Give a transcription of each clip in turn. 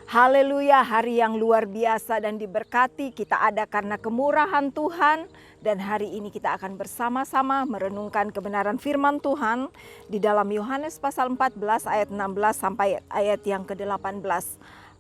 Haleluya, hari yang luar biasa dan diberkati kita ada karena kemurahan Tuhan. Dan hari ini kita akan bersama-sama merenungkan kebenaran firman Tuhan di dalam Yohanes pasal 14 ayat 16 sampai ayat yang ke-18.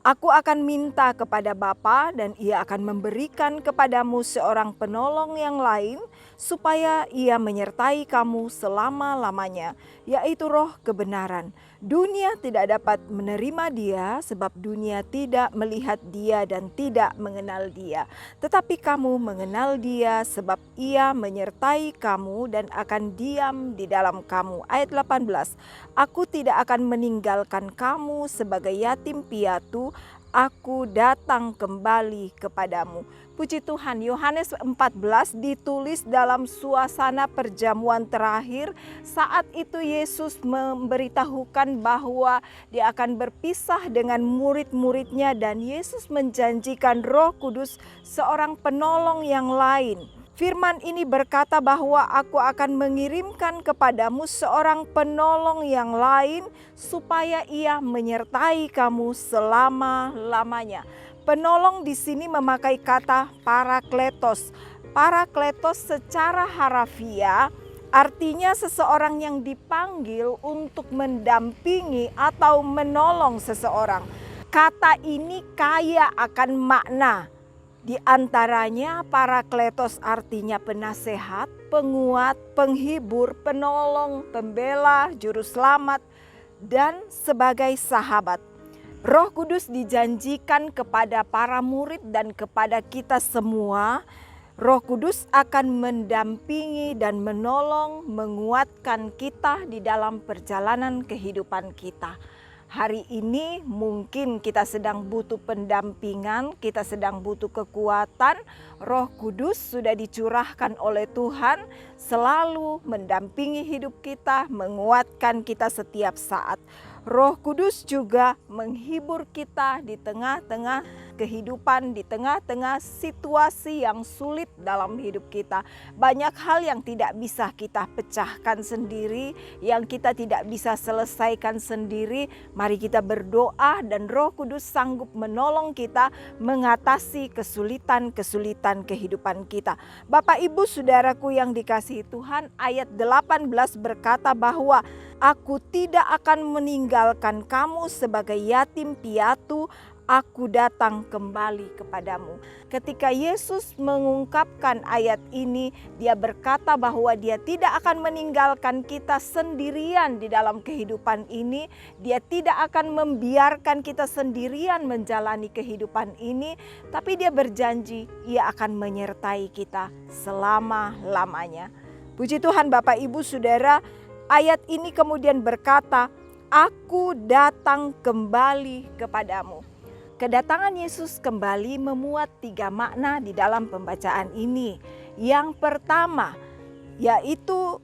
Aku akan minta kepada Bapa dan ia akan memberikan kepadamu seorang penolong yang lain supaya ia menyertai kamu selama-lamanya, yaitu Roh kebenaran. Dunia tidak dapat menerima dia sebab dunia tidak melihat dia dan tidak mengenal dia. Tetapi kamu mengenal dia sebab ia menyertai kamu dan akan diam di dalam kamu. Ayat 18, aku tidak akan meninggalkan kamu sebagai yatim piatu, aku datang kembali kepadamu. Puji Tuhan, Yohanes 14 ditulis dalam suasana perjamuan terakhir. Saat itu Yesus memberitahukan bahwa dia akan berpisah dengan murid-muridnya dan Yesus menjanjikan Roh Kudus, seorang penolong yang lain. Firman ini berkata bahwa aku akan mengirimkan kepadamu seorang penolong yang lain supaya ia menyertai kamu selama-lamanya. Penolong di sini memakai kata parakletos. Parakletos secara harafiah artinya seseorang yang dipanggil untuk mendampingi atau menolong seseorang. Kata ini kaya akan makna. Di antaranya parakletos artinya penasehat, penguat, penghibur, penolong, pembela, juru selamat, dan sebagai sahabat. Roh Kudus dijanjikan kepada para murid dan kepada kita semua. Roh Kudus akan mendampingi dan menolong, menguatkan kita di dalam perjalanan kehidupan kita. Hari ini mungkin kita sedang butuh pendampingan, kita sedang butuh kekuatan. Roh Kudus sudah dicurahkan oleh Tuhan, selalu mendampingi hidup kita, menguatkan kita setiap saat. Roh Kudus juga menghibur kita di tengah-tengah kehidupan, di tengah-tengah situasi yang sulit dalam hidup kita. Banyak hal yang tidak bisa kita pecahkan sendiri, yang kita tidak bisa selesaikan sendiri. Mari kita berdoa dan Roh Kudus sanggup menolong kita mengatasi kesulitan-kesulitan kehidupan kita. Bapak Ibu Saudaraku yang dikasihi Tuhan, ayat 18 berkata bahwa aku tidak akan meninggalkan kamu sebagai yatim piatu, aku datang kembali kepadamu. Ketika Yesus mengungkapkan ayat ini, dia berkata bahwa dia tidak akan meninggalkan kita sendirian di dalam kehidupan ini. Dia tidak akan membiarkan kita sendirian menjalani kehidupan ini, tapi dia berjanji ia akan menyertai kita selama-lamanya. Puji Tuhan Bapak Ibu Saudara, ayat ini kemudian berkata, aku datang kembali kepadamu. Kedatangan Yesus kembali memuat 3 makna di dalam pembacaan ini. Yang pertama, yaitu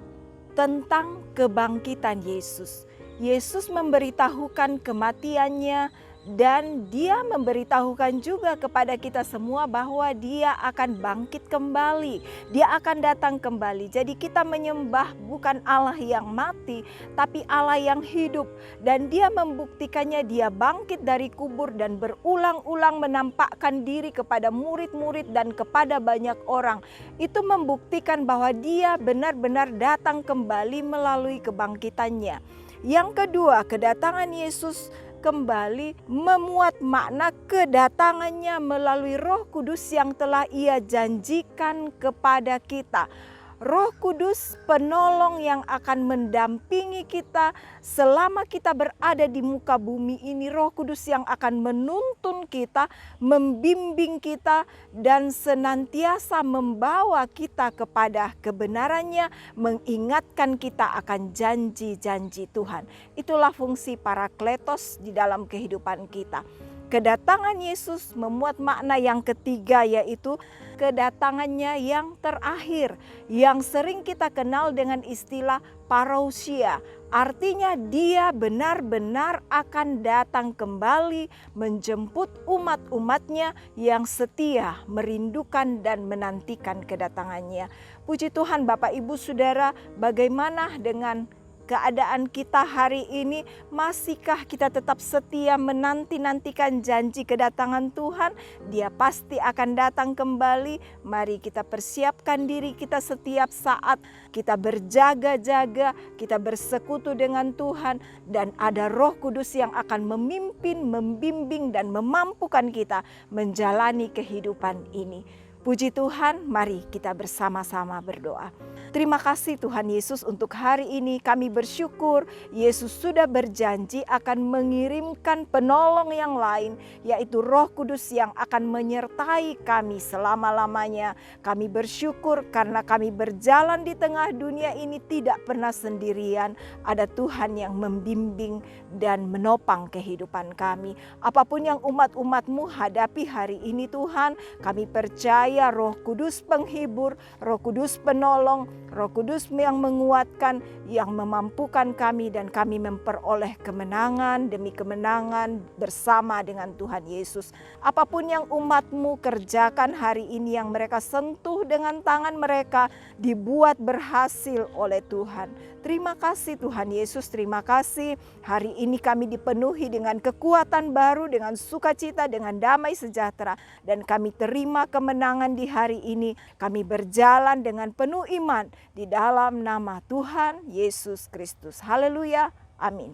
tentang kebangkitan Yesus. Yesus memberitahukan kematiannya dan dia memberitahukan juga kepada kita semua bahwa dia akan bangkit kembali. Dia akan datang kembali. Jadi kita menyembah bukan Allah yang mati, tapi Allah yang hidup. Dan dia membuktikannya, dia bangkit dari kubur dan berulang-ulang menampakkan diri kepada murid-murid dan kepada banyak orang. Itu membuktikan bahwa dia benar-benar datang kembali melalui kebangkitannya. Yang kedua, kedatangan Yesus kembali memuat makna kedatangannya melalui Roh Kudus yang telah ia janjikan kepada kita. Roh Kudus penolong yang akan mendampingi kita selama kita berada di muka bumi ini. Roh Kudus yang akan menuntun kita, membimbing kita dan senantiasa membawa kita kepada kebenarannya, mengingatkan kita akan janji-janji Tuhan. Itulah fungsi parakletos di dalam kehidupan kita. Kedatangan Yesus memuat makna yang ketiga, yaitu kedatangannya yang terakhir, yang sering kita kenal dengan istilah parousia. Artinya dia benar-benar akan datang kembali menjemput umat-umatnya yang setia, merindukan dan menantikan kedatangannya. Puji Tuhan Bapak Ibu Saudara, bagaimana dengan keadaan kita hari ini? Masihkah kita tetap setia menanti-nantikan janji kedatangan Tuhan? Dia pasti akan datang kembali. Mari kita persiapkan diri kita setiap saat. Kita berjaga-jaga, kita bersekutu dengan Tuhan, dan ada Roh Kudus yang akan memimpin, membimbing, dan memampukan kita menjalani kehidupan ini. Puji Tuhan, mari kita bersama-sama berdoa. Terima kasih Tuhan Yesus, untuk hari ini kami bersyukur Yesus sudah berjanji akan mengirimkan penolong yang lain, yaitu Roh Kudus yang akan menyertai kami selama-lamanya. Kami bersyukur karena kami berjalan di tengah dunia ini tidak pernah sendirian. Ada Tuhan yang membimbing dan menopang kehidupan kami. Apapun yang umat-umat-Mu hadapi hari ini Tuhan, kami percaya Roh Kudus penghibur, Roh Kudus penolong, Roh Kudus yang menguatkan, yang memampukan kami, dan kami memperoleh kemenangan demi kemenangan bersama dengan Tuhan Yesus. Apapun yang umat-Mu kerjakan hari ini, yang mereka sentuh dengan tangan mereka, dibuat berhasil oleh Tuhan. Terima kasih Tuhan Yesus, terima kasih. Hari ini kami dipenuhi dengan kekuatan baru, dengan sukacita, dengan damai sejahtera. Dan kami terima kemenangan di hari ini. Kami berjalan dengan penuh iman di dalam nama Tuhan Yesus Kristus. Haleluya, amin.